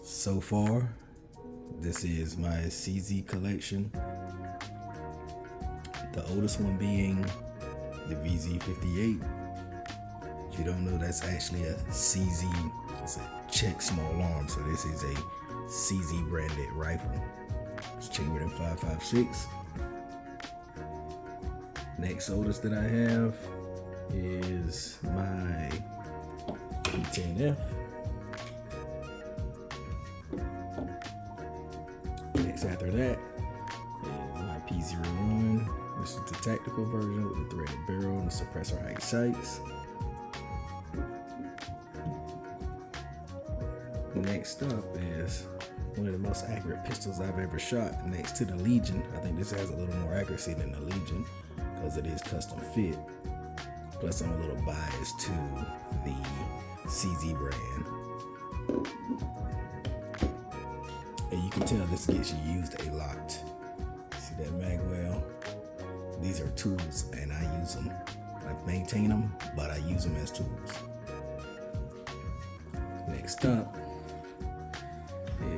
So far, this is my CZ collection. The oldest one being the VZ58. If you don't know, that's actually a CZ. It's a Czech small arm, so this is a CZ branded rifle. It's cheaper than 5.56. Next oldest that I have is my P10F. Next after that is my P01. This is the tactical version with the threaded barrel and the suppressor height sights. Next up is one of the most accurate pistols I've ever shot, next to the Legion. I think this has a little more accuracy than the Legion because it is custom fit. Plus I'm a little biased to the CZ brand. And you can tell this gets used a lot. See that mag well? These are tools and I use them. I maintain them, but I use them as tools. Next up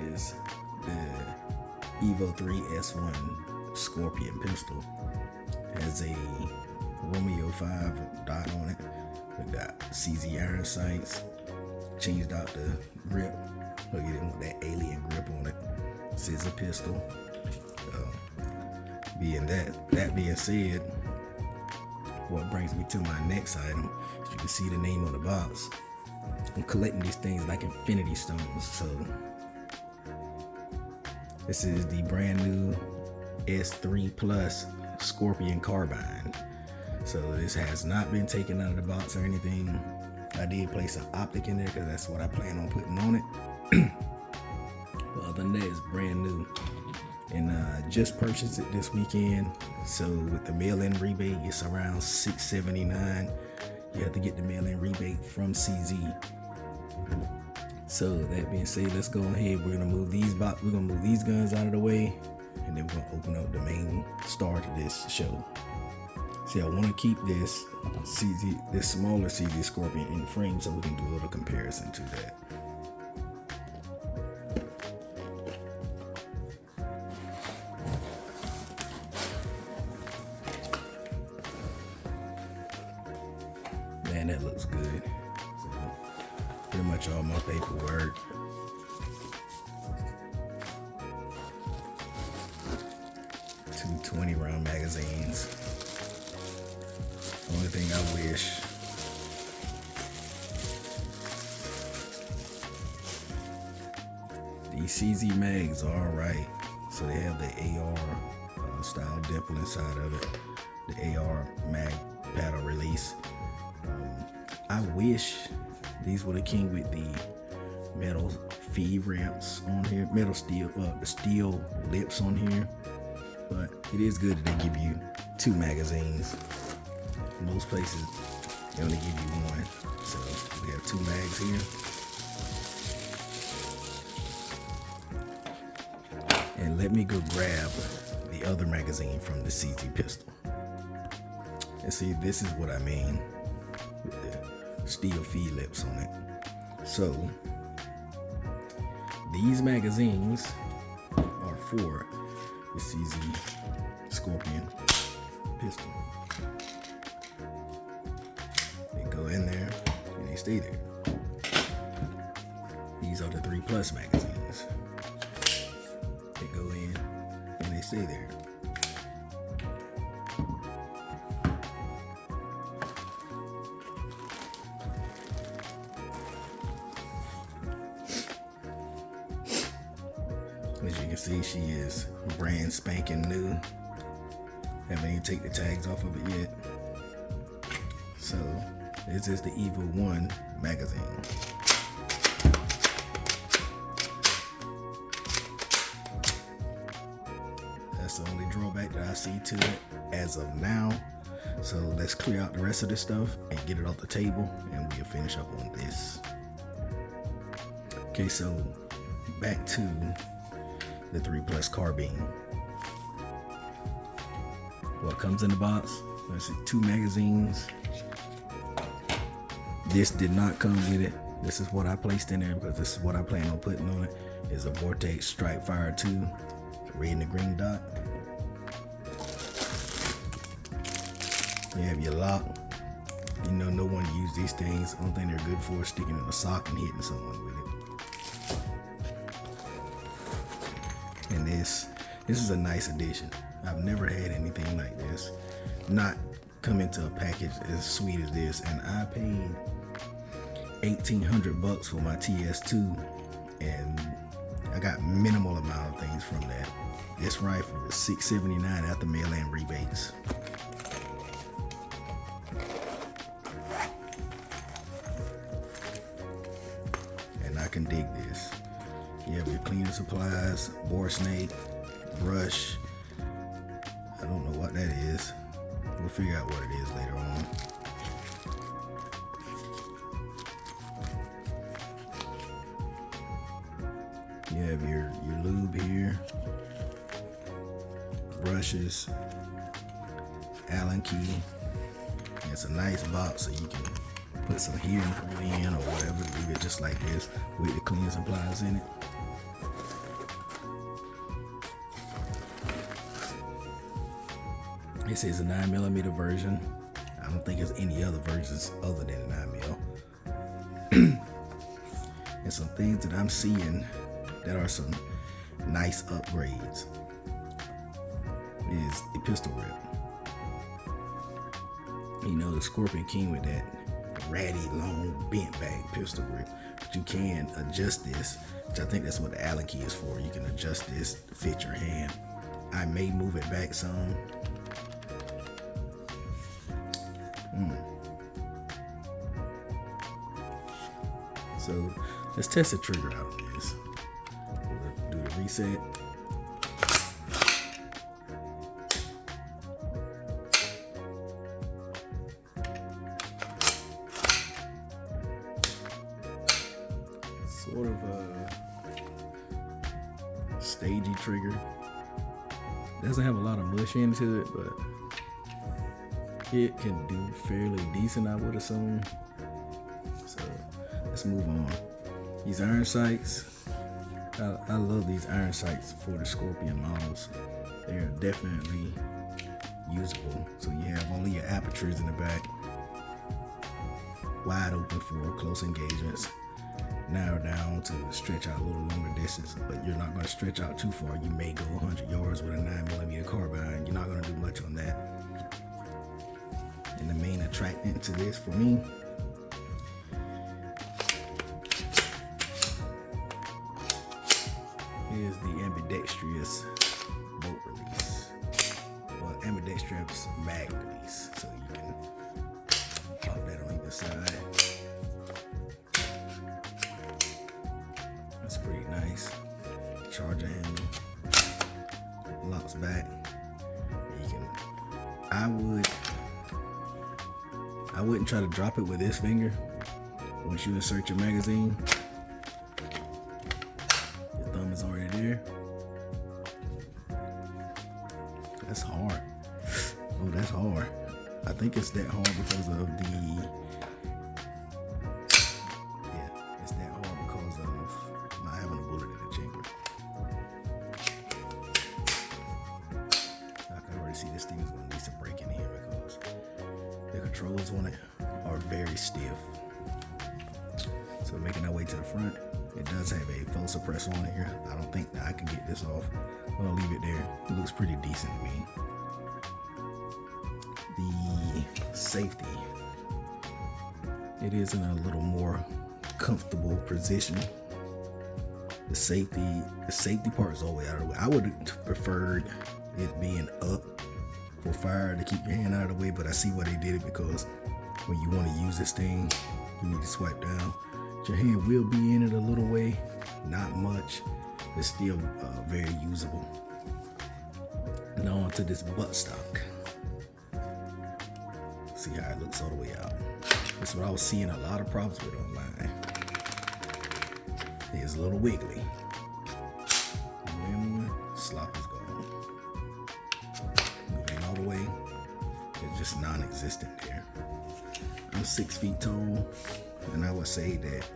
is the Evo 3 S1 Scorpion pistol. It has a Romeo 5 dot on it. We got CZ iron sights. Changed out the grip. Look at it with that alien grip on it. This is a pistol. That being said, what brings me to my next item, as you can see the name on the box. I'm collecting these things like infinity stones. So this is the brand new S3 Plus Scorpion Carbine. So this has not been taken out of the box or anything. I did place an optic in there because that's what I plan on putting on it. But other than that, it's brand new. And I just purchased it this weekend. So with the mail-in rebate, it's around $679. You have to get the mail-in rebate from CZ. So that being said, let's go ahead. We're gonna move these guns out of the way, and then we're gonna open up the main star to this show. See, I want to keep this smaller CZ Scorpion in the frame so we can do a little comparison to that. Man, that looks good. So, pretty much all my paperwork. Two 20-round magazines. Only thing I wish these CZ mags are alright. So they have the AR style dimple inside of it, the AR mag paddle release. I wish these would have came with the metal feed ramps on here, the steel lips on here. But it is good that they give you two magazines. Most places they only give you one, so we have two mags here. And let me go grab the other magazine from the CZ pistol. And see, this is what I mean with the steel feed lips on it. So these magazines are for the CZ Scorpion pistol. Go in there and they stay there. These are the 3 Plus magazines. They go in and they stay there. As you can see, she is brand spanking new. Haven't even taken the tags off of it yet. So this is the Evo 1 magazine. That's the only drawback that I see to it as of now. So let's clear out the rest of this stuff and get it off the table, and we'll finish up on this. Okay, so back to the 3 Plus Carbine. What comes in the box? Let's see, 2 magazines. This did not come with it. This is what I placed in there because this is what I plan on putting on it. Is a Vortex Strike Fire 2, the red and the green dot. You have your lock. You know, no one uses these things. Only thing they're good for is sticking in a sock and hitting someone with it. And this is a nice addition. I've never had anything like this. Not come into a package as sweet as this. And I paid $1,800 for my TS2, and I got minimal amount of things from that. This rifle was $679 after mail-in rebates. And I can dig this. You have your cleaning supplies, bore snake, brush. I don't know what that is. We'll figure out what it is later on. You have your lube here, brushes, Allen key. It's a nice box, so you can put some heating oil in or whatever, leave it just like this with the cleaning supplies in it. This is a 9mm version. I don't think there's any other versions other than 9mm. And some things that I'm seeing that are some nice upgrades is the pistol grip. You know, the Scorpion came with that ratty, long, bent back pistol grip. But you can adjust this, which I think that's what the Allen key is for. You can adjust this to fit your hand. I may move it back some. So let's test the trigger out on this. We'll do the reset. Sort of a stagey trigger. Doesn't have a lot of mush into it, but it can do fairly decent, I would assume. So let's move on. These iron sights, I love these iron sights for the Scorpion models. They are definitely usable. So you have only your apertures in the back, wide open for close engagements. Narrow down to stretch out a little longer distance, but you're not going to stretch out too far. You may go 100 yards with a 9mm carbine. You're not going to do much on that. And the main attractant to this for me is the ambidextrous bolt release, or ambidextrous mag release. So you can pop that on either side. That's pretty nice. Charger handle locks back. You can. I wouldn't try to drop it with this finger. Once you insert your magazine, your thumb is already there. That's hard. Oh, that's hard. I think it's that hard because of the. Yeah, it's that hard because of not having a bullet in the chamber. I can already see this thing is going to need some breaking in because the controls on it are very stiff. So making our way to the front, it does have a full suppressor on it here. I don't think that I can get this off. I'm gonna leave it there. It looks pretty decent to me. The safety, it is in a little more comfortable position. The safety part is all the way out of the way. I would have preferred it being up for fire to keep your hand out of the way, but I see why they did it, because when you want to use this thing, you need to swipe down. Your hand will be in it a little way, not much, but still very usable. Now onto this buttstock. See how it looks all the way out. That's what I was seeing a lot of problems with online. It's a little wiggly. Slop is gone. Moving all the way, it's just non-existent there. I'm 6 feet tall, and I would say that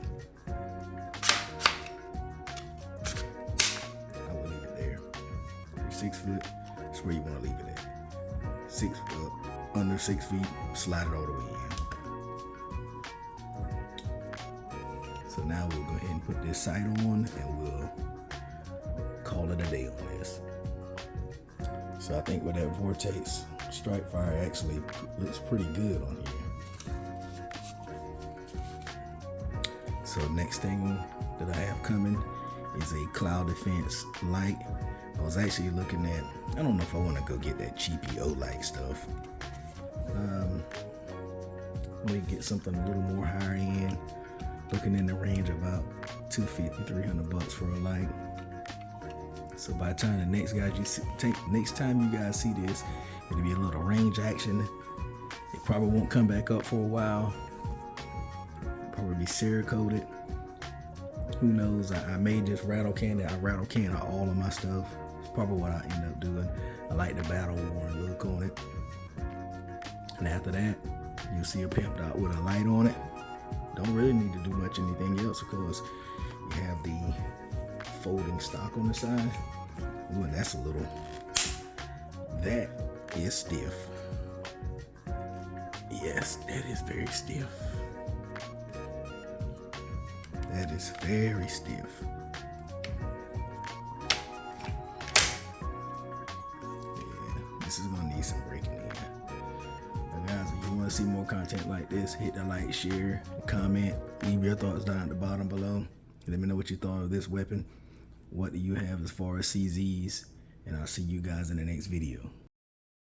6 foot, that's where you want to leave it at. 6 foot, under 6 feet, slide it all the way in. So now we'll go ahead and put this sight on, and we'll call it a day on this. So I think with that Vortex Strike Fire actually looks pretty good on here. So next thing that I have coming is a cloud defense light. I was actually looking at, I don't know if I want to go get that cheapy light stuff. Let me get something a little more higher end, looking in the range of about $250, $300 for a light. So by the time the next time you guys see this, it'll be a little range action. It probably won't come back up for a while. Probably be Cerakoted. Who knows? I may just rattle can it. I rattle can all of my stuff. It's probably what I end up doing. I like the battle worn look on it. And after that, you'll see it pimped out with a light on it. Don't really need to do much anything else, because you have the folding stock on the side. Ooh, and that's a little, that is stiff. Yes, that is very stiff. That is very stiff. Yeah, this is gonna need some breaking in. Now guys, if you wanna see more content like this, hit the like, share, comment, leave your thoughts down at the bottom below. Let me know what you thought of this weapon. What do you have as far as CZs? And I'll see you guys in the next video.